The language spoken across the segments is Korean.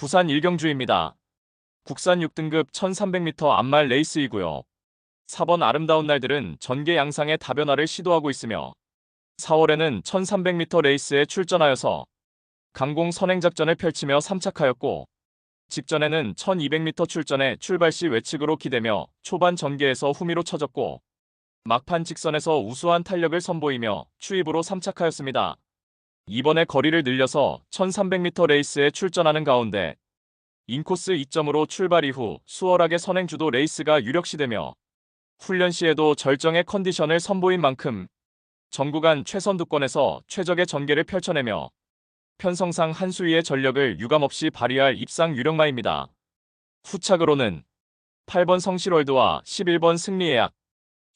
부산 일경주입니다. 국산 6등급 1300m 암말 레이스이고요. 4번 아름다운 날들은 전개 양상의 다변화를 시도하고 있으며 4월에는 1300m 레이스에 출전하여서 강공 선행작전을 펼치며 3착하였고 직전에는 1200m 출전에 출발 시 외측으로 기대며 초반 전개에서 후미로 쳐졌고 막판 직선에서 우수한 탄력을 선보이며 추입으로 3착하였습니다. 이번에 거리를 늘려서 1300m 레이스에 출전하는 가운데 인코스 2점으로 출발 이후 수월하게 선행주도 레이스가 유력시되며 훈련 시에도 절정의 컨디션을 선보인 만큼 전 구간 최선두권에서 최적의 전개를 펼쳐내며 편성상 한 수위의 전력을 유감없이 발휘할 입상 유력마입니다. 후착으로는 8번 성실월드와 11번 승리예약,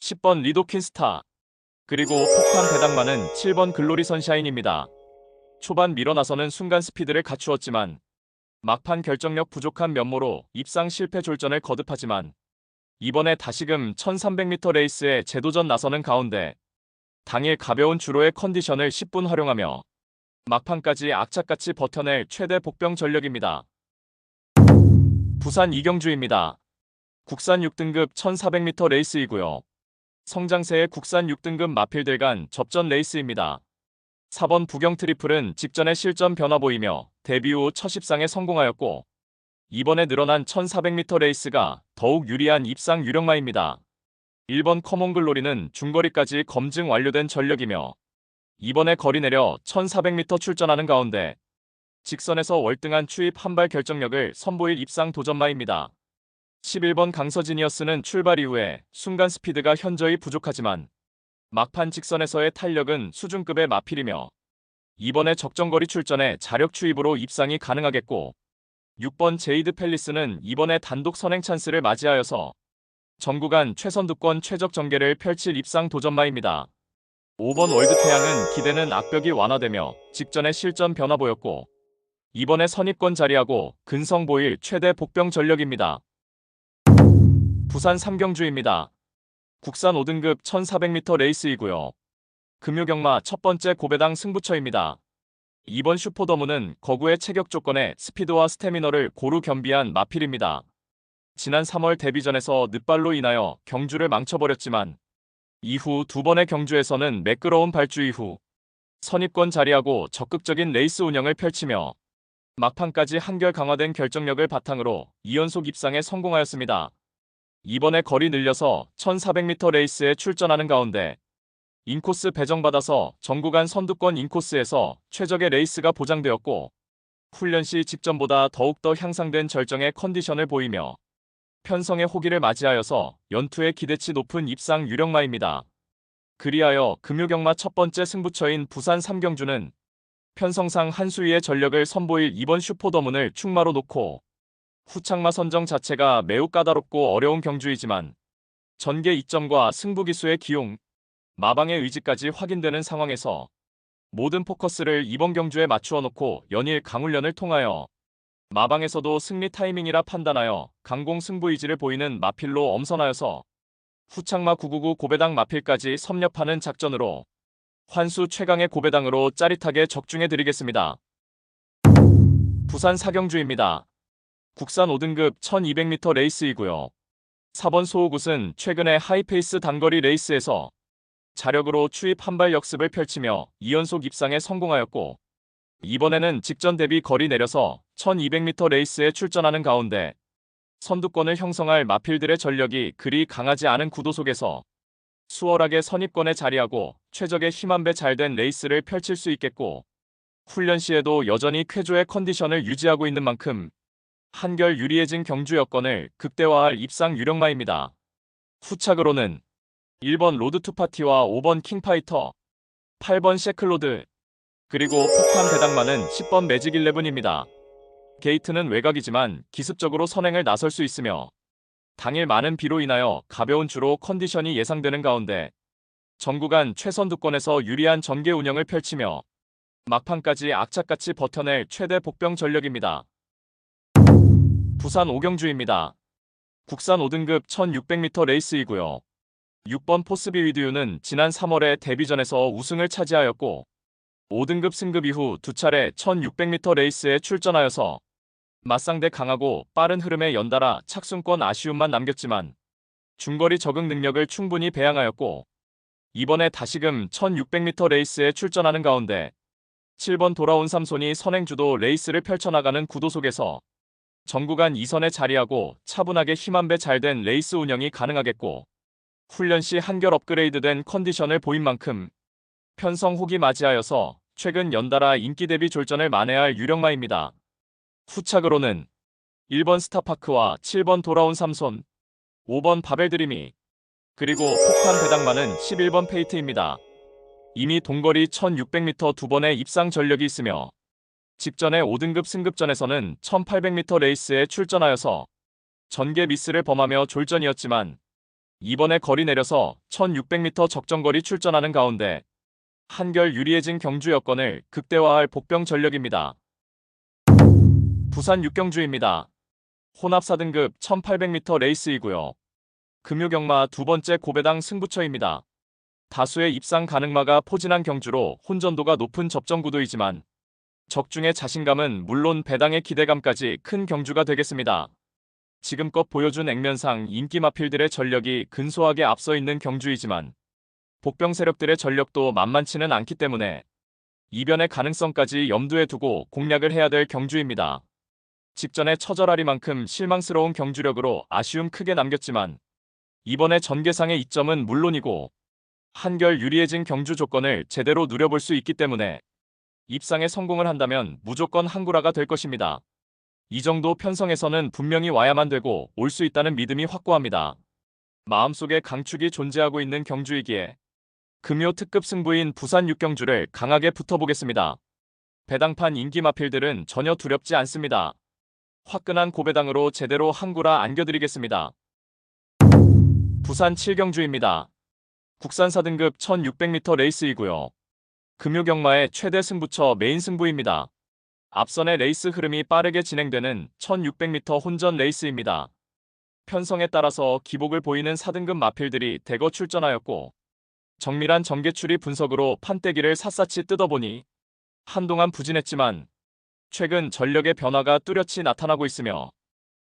10번 리도킨스타, 그리고 폭탄 배당마는 7번 글로리 선샤인입니다. 초반 밀어나서는 순간 스피드를 갖추었지만 막판 결정력 부족한 면모로 입상 실패 졸전을 거듭하지만 이번에 다시금 1300m 레이스에 재도전 나서는 가운데 당일 가벼운 주로의 컨디션을 10분 활용하며 막판까지 악착같이 버텨낼 최대 복병 전력입니다. 부산 이경주입니다. 국산 6등급 1400m 레이스이고요. 성장세의 국산 6등급 마필들 간 접전 레이스입니다. 4번 부경 트리플은 직전에 실전 변화 보이며 데뷔 후 첫 입상에 성공하였고 이번에 늘어난 1400m 레이스가 더욱 유리한 입상 유력마입니다. 1번 커먼글로리는 중거리까지 검증 완료된 전력이며 이번에 거리 내려 1400m 출전하는 가운데 직선에서 월등한 추입 한발 결정력을 선보일 입상 도전마입니다. 11번 강서지니어스는 출발 이후에 순간 스피드가 현저히 부족하지만 막판 직선에서의 탄력은 수준급의 마필이며 이번에 적정거리 출전에 자력 추입으로 입상이 가능하겠고 6번 제이드 팰리스는 이번에 단독 선행 찬스를 맞이하여서 전 구간 최선두권 최적 전개를 펼칠 입상 도전마입니다. 5번 월드태양은 기대는 악벽이 완화되며 직전에 실전 변화 보였고 이번에 선입권 자리하고 근성 보일 최대 복병 전력입니다. 부산 삼경주입니다. 국산 5등급 1400m 레이스이고요. 금요경마 첫 번째 고배당 승부처입니다. 이번 슈퍼더무는 거구의 체격 조건에 스피드와 스태미너를 고루 겸비한 마필입니다. 지난 3월 데뷔전에서 늦발로 인하여 경주를 망쳐버렸지만 이후 두 번의 경주에서는 매끄러운 발주 이후 선입권 자리하고 적극적인 레이스 운영을 펼치며 막판까지 한결 강화된 결정력을 바탕으로 2연속 입상에 성공하였습니다. 이번에 거리 늘려서 1400m 레이스에 출전하는 가운데 인코스 배정받아서 전 구간 선두권 인코스에서 최적의 레이스가 보장되었고 훈련 시 직전보다 더욱더 향상된 절정의 컨디션을 보이며 편성의 호기를 맞이하여서 연투의 기대치 높은 입상 유력마입니다. 그리하여 금요경마 첫 번째 승부처인 부산 삼경주는 편성상 한 수위의 전력을 선보일 이번 슈퍼더문을 충마로 놓고 후착마 선정 자체가 매우 까다롭고 어려운 경주이지만 전개 이점과 승부기수의 기용, 마방의 의지까지 확인되는 상황에서 모든 포커스를 이번 경주에 맞추어 놓고 연일 강훈련을 통하여 마방에서도 승리 타이밍이라 판단하여 강공 승부 의지를 보이는 마필로 엄선하여서 후착마 999 고배당 마필까지 섭렵하는 작전으로 환수 최강의 고배당으로 짜릿하게 적중해드리겠습니다. 부산 사경주입니다. 국산 5등급 1200m 레이스이고요. 4번 소호굿은 최근에 하이페이스 단거리 레이스에서 자력으로 추입 한발 역습을 펼치며 2연속 입상에 성공하였고 이번에는 직전 대비 거리 내려서 1200m 레이스에 출전하는 가운데 선두권을 형성할 마필들의 전력이 그리 강하지 않은 구도 속에서 수월하게 선입권에 자리하고 최적의 힘안배 잘된 레이스를 펼칠 수 있겠고 훈련 시에도 여전히 쾌조의 컨디션을 유지하고 있는 만큼 한결 유리해진 경주 여건을 극대화할 입상 유력마입니다. 후착으로는 1번 로드 투 파티와 5번 킹파이터, 8번 셰클로드, 그리고 폭탄 배당마는 10번 매직 11입니다. 게이트는 외곽이지만 기습적으로 선행을 나설 수 있으며 당일 많은 비로 인하여 가벼운 주로 컨디션이 예상되는 가운데 전 구간 최선두권에서 유리한 전개 운영을 펼치며 막판까지 악착같이 버텨낼 최대 복병 전력입니다. 부산 오경주입니다. 국산 5등급 1600m 레이스이고요. 6번 포스비 위드유는 지난 3월에 데뷔전에서 우승을 차지하였고 5등급 승급 이후 두 차례 1600m 레이스에 출전하여서 맞상대 강하고 빠른 흐름에 연달아 착순권 아쉬움만 남겼지만 중거리 적응 능력을 충분히 배양하였고 이번에 다시금 1600m 레이스에 출전하는 가운데 7번 돌아온 삼손이 선행주도 레이스를 펼쳐나가는 구도 속에서 정구간 2선에 자리하고 차분하게 힘안배 잘된 레이스 운영이 가능하겠고 훈련 시 한결 업그레이드된 컨디션을 보인 만큼 편성 후기 맞이하여서 최근 연달아 인기 대비 졸전을 만회할 유력마입니다. 후착으로는 1번 스타파크와 7번 돌아온 삼손, 5번 바벨드림이 그리고 폭탄 배당마는 11번 페이트입니다. 이미 동거리 1600m 두 번의 입상 전력이 있으며 직전에 5등급 승급전에서는 1800m 레이스에 출전하여서 전개 미스를 범하며 졸전이었지만 이번에 거리 내려서 1600m 적정거리 출전하는 가운데 한결 유리해진 경주 여건을 극대화할 복병 전력입니다. 부산 6경주입니다. 혼합 4등급 1800m 레이스이고요. 금요경마 두 번째 고배당 승부처입니다. 다수의 입상 가능마가 포진한 경주로 혼전도가 높은 접전구도이지만 적중의 자신감은 물론 배당의 기대감까지 큰 경주가 되겠습니다. 지금껏 보여준 액면상 인기 마필들의 전력이 근소하게 앞서 있는 경주이지만 복병 세력들의 전력도 만만치는 않기 때문에 이변의 가능성까지 염두에 두고 공략을 해야 될 경주입니다. 직전에 처절하리만큼 실망스러운 경주력으로 아쉬움 크게 남겼지만 이번에 전개상의 이점은 물론이고 한결 유리해진 경주 조건을 제대로 누려볼 수 있기 때문에 입상에 성공을 한다면 무조건 한구라가 될 것입니다. 이 정도 편성에서는 분명히 와야만 되고 올 수 있다는 믿음이 확고합니다. 마음속에 강축이 존재하고 있는 경주이기에 금요 특급 승부인 부산 6경주를 강하게 붙어보겠습니다. 배당판 인기 마필들은 전혀 두렵지 않습니다. 화끈한 고배당으로 제대로 한구라 안겨드리겠습니다. 부산 7경주입니다. 국산 4등급 1600m 레이스이고요. 금요경마의 최대 승부처 메인 승부입니다. 앞선의 레이스 흐름이 빠르게 진행되는 1600m 혼전 레이스입니다. 편성에 따라서 기복을 보이는 4등급 마필들이 대거 출전하였고 정밀한 전개추리 분석으로 판때기를 샅샅이 뜯어보니 한동안 부진했지만 최근 전력의 변화가 뚜렷이 나타나고 있으며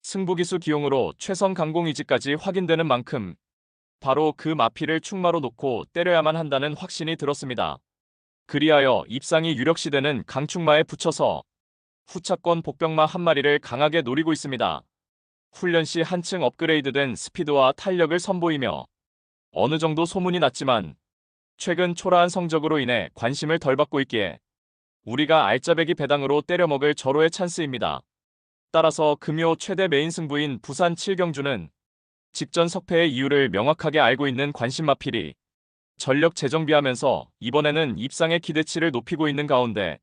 승부기수 기용으로 최선 강공의지까지 확인되는 만큼 바로 그 마필을 축마로 놓고 때려야만 한다는 확신이 들었습니다. 그리하여 입상이 유력시되는 강축마에 붙여서 후차권 복병마 한 마리를 강하게 노리고 있습니다. 훈련 시 한층 업그레이드된 스피드와 탄력을 선보이며 어느 정도 소문이 났지만 최근 초라한 성적으로 인해 관심을 덜 받고 있기에 우리가 알짜배기 배당으로 때려먹을 절호의 찬스입니다. 따라서 금요 최대 메인 승부인 부산 7경주는 직전 석패의 이유를 명확하게 알고 있는 관심마필이 전력 재정비하면서 이번에는 입상의 기대치를 높이고 있는 가운데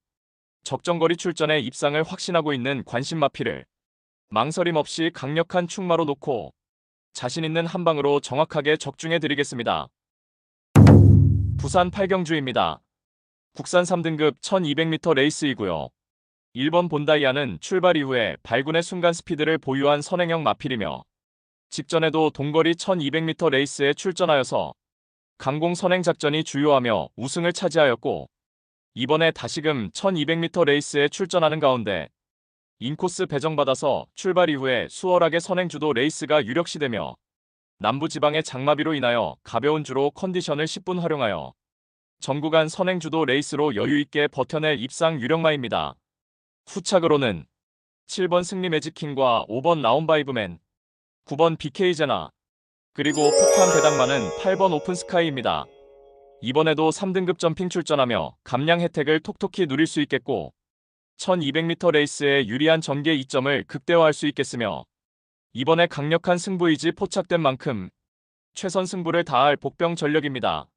적정거리 출전에 입상을 확신하고 있는 관심마필을 망설임 없이 강력한 축마로 놓고 자신 있는 한 방으로 정확하게 적중해드리겠습니다. 부산 8경주입니다. 국산 3등급 1200m 레이스이고요. 1번 본다이아는 출발 이후에 발군의 순간 스피드를 보유한 선행형 마필이며 직전에도 동거리 1200m 레이스에 출전하여서 강공 선행 작전이 주요하며 우승을 차지하였고 이번에 다시금 1200m 레이스에 출전하는 가운데 인코스 배정받아서 출발 이후에 수월하게 선행주도 레이스가 유력시되며 남부지방의 장마비로 인하여 가벼운 주로 컨디션을 10분 활용하여 전구간 선행주도 레이스로 여유있게 버텨낼 입상 유력마입니다. 후착으로는 7번 승리 매직킹과 5번 라운바이브맨, 9번 BK제나 그리고 폭탄 배당마는 8번 오픈스카이입니다. 이번에도 3등급 점핑 출전하며 감량 혜택을 톡톡히 누릴 수 있겠고 1200m 레이스의 유리한 전개 이점을 극대화할 수 있겠으며 이번에 강력한 승부의지 포착된 만큼 최선 승부를 다할 복병 전력입니다.